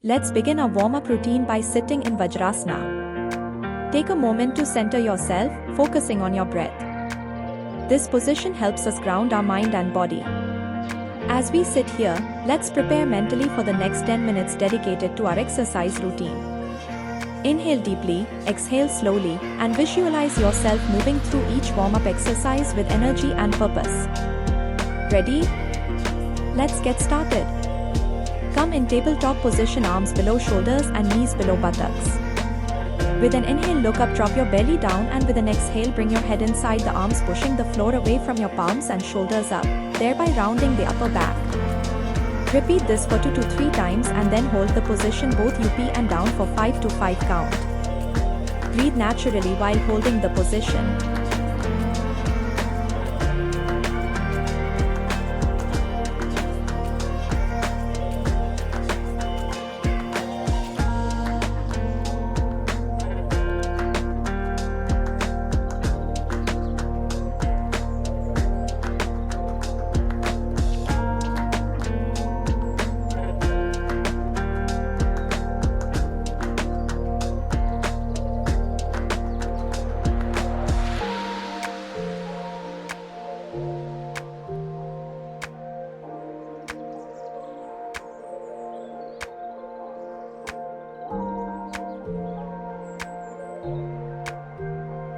Let's begin our warm-up routine by sitting in Vajrasana. Take a moment to center yourself, focusing on your breath. This position helps us ground our mind and body. As we sit here, let's prepare mentally for the next 10 minutes dedicated to our exercise routine. Inhale deeply, exhale slowly, and visualize yourself moving through each warm-up exercise with energy and purpose. Ready? Let's get started. Come in tabletop position, arms below shoulders and knees below buttocks. With an inhale, look up, drop your belly down, and with an exhale, bring your head inside the arms, pushing the floor away from your palms and shoulders up, thereby rounding the upper back. Repeat this for 2 to 3 times and then hold the position both up and down for 5 to 5 count. Breathe naturally while holding the position.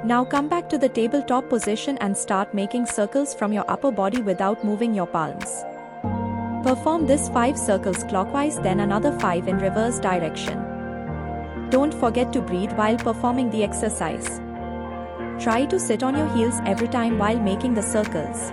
Now come back to the tabletop position and start making circles from your upper body without moving your palms. Perform this 5 circles clockwise, then another 5 in reverse direction. Don't forget to breathe while performing the exercise. Try to sit on your heels every time while making the circles.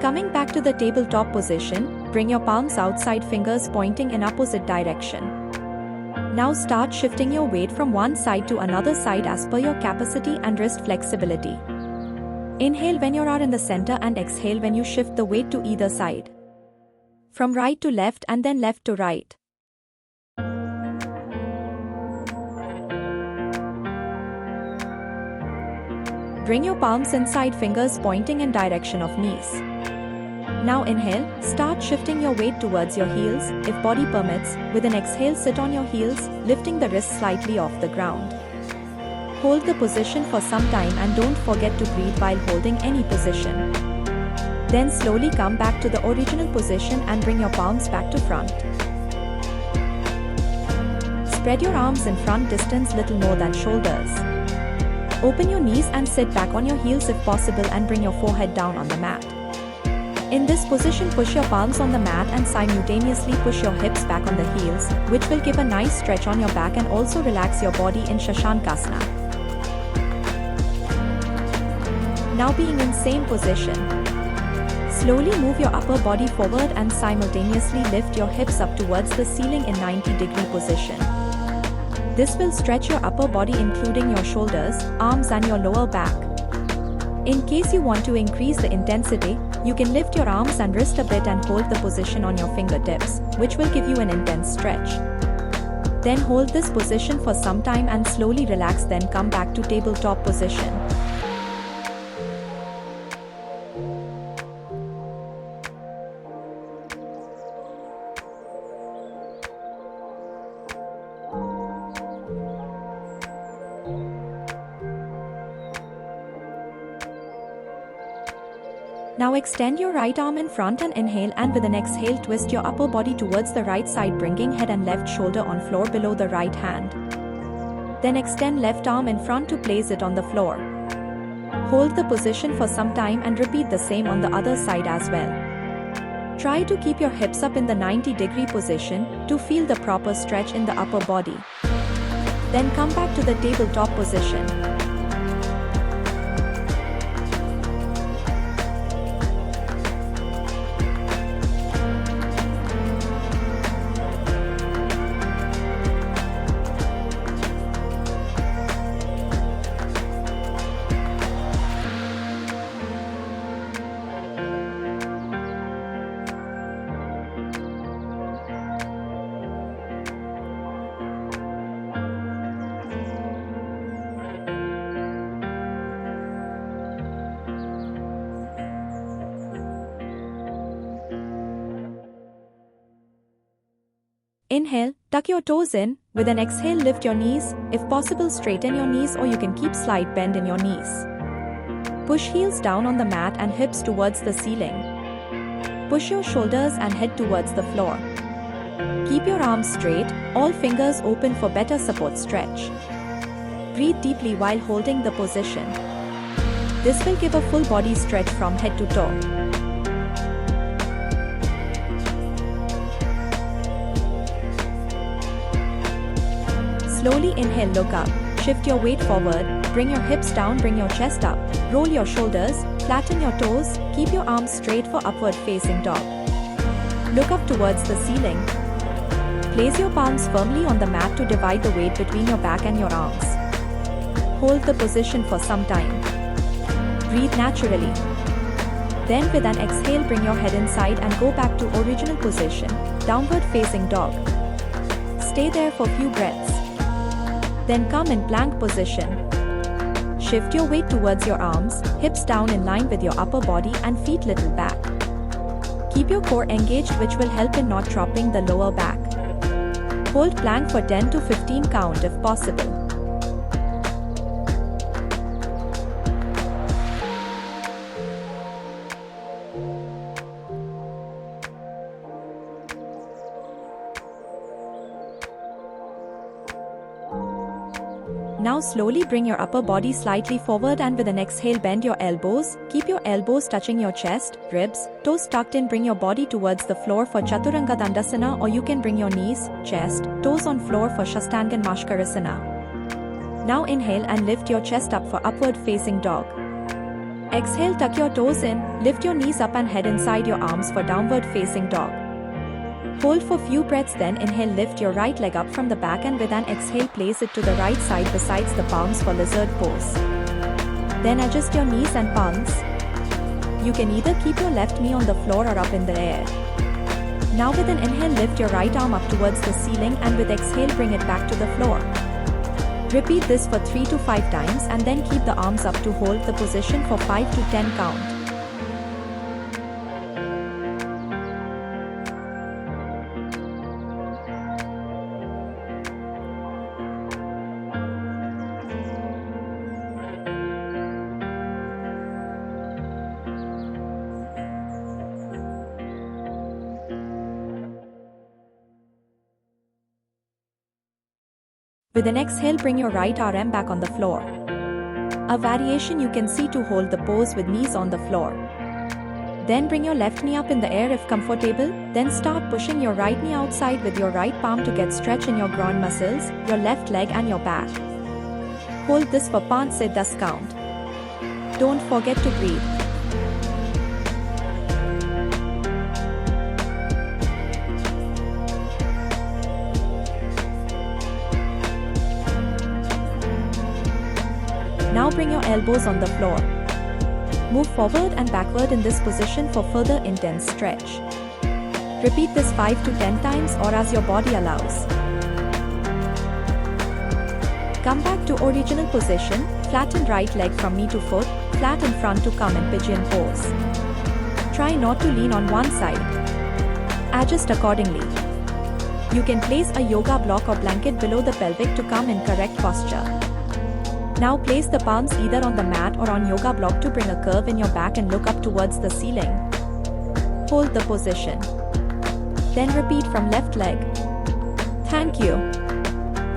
Coming back to the tabletop position, bring your palms outside, fingers pointing in opposite direction. Now start shifting your weight from one side to another side as per your capacity and wrist flexibility. Inhale when you are in the center and exhale when you shift the weight to either side. From right to left and then left to right. Bring your palms inside, fingers pointing in direction of knees. Now inhale, start shifting your weight towards your heels, if body permits. With an exhale, sit on your heels, lifting the wrists slightly off the ground. Hold the position for some time and don't forget to breathe while holding any position. Then slowly come back to the original position and bring your palms back to front. Spread your arms in front, distance little more than shoulders. Open your knees and sit back on your heels if possible and bring your forehead down on the mat. In this position, push your palms on the mat and simultaneously push your hips back on the heels, which will give a nice stretch on your back and also relax your body in Shashankasana. Now being in same position. Slowly move your upper body forward and simultaneously lift your hips up towards the ceiling in 90-degree position. This will stretch your upper body including your shoulders, arms and your lower back. In case you want to increase the intensity, you can lift your arms and wrist a bit and hold the position on your fingertips, which will give you an intense stretch. Then hold this position for some time and slowly relax, then come back to tabletop position. Now extend your right arm in front and inhale, and with an exhale twist your upper body towards the right side, bringing head and left shoulder on floor below the right hand. Then extend left arm in front to place it on the floor. Hold the position for some time and repeat the same on the other side as well. Try to keep your hips up in the 90-degree position to feel the proper stretch in the upper body. Then come back to the tabletop position. Inhale, tuck your toes in. With an exhale, lift your knees. If possible, straighten your knees, or you can keep slight bend in your knees. Push heels down on the mat and hips towards the ceiling. Push your shoulders and head towards the floor. Keep your arms straight, all fingers open for better support stretch. Breathe deeply while holding the position. This will give a full body stretch from head to toe. Slowly inhale, look up. Shift your weight forward, bring your hips down, bring your chest up. Roll your shoulders, flatten your toes, keep your arms straight for upward facing dog. Look up towards the ceiling. Place your palms firmly on the mat to divide the weight between your back and your arms. Hold the position for some time. Breathe naturally. Then with an exhale, bring your head inside and go back to original position, downward facing dog. Stay there for few breaths. Then come in plank position. Shift your weight towards your arms, hips down in line with your upper body and feet little back. Keep your core engaged, which will help in not dropping the lower back. Hold plank for 10 to 15 count if possible. Now slowly bring your upper body slightly forward and with an exhale bend your elbows. Keep your elbows touching your chest, ribs, toes tucked in. Bring your body towards the floor for Chaturanga Dandasana, or you can bring your knees, chest, toes on floor for Shashtanga Namaskara. Now inhale and lift your chest up for upward facing dog. Exhale, tuck your toes in, lift your knees up and head inside your arms for downward facing dog. Hold for few breaths, then inhale, lift your right leg up from the back and with an exhale place it to the right side besides the palms for lizard pose. Then adjust your knees and palms. You can either keep your left knee on the floor or up in the air. Now with an inhale, lift your right arm up towards the ceiling and with exhale bring it back to the floor. Repeat this for 3 to 5 times and then keep the arms up to hold the position for 5 to 10 count. With an exhale, bring your right arm back on the floor. A variation you can see to hold the pose with knees on the floor. Then bring your left knee up in the air if comfortable, then start pushing your right knee outside with your right palm to get stretch in your groin muscles, your left leg and your back. Hold this for 5 se 10 count. Don't forget to breathe. Now bring your elbows on the floor. Move forward and backward in this position for further intense stretch. Repeat this 5 to 10 times or as your body allows. Come back to original position, flatten right leg from knee to foot, flat in front to come in pigeon pose. Try not to lean on one side. Adjust accordingly. You can place a yoga block or blanket below the pelvic to come in correct posture. Now place the palms either on the mat or on yoga block to bring a curve in your back and look up towards the ceiling. Hold the position. Then repeat from left leg. Thank you.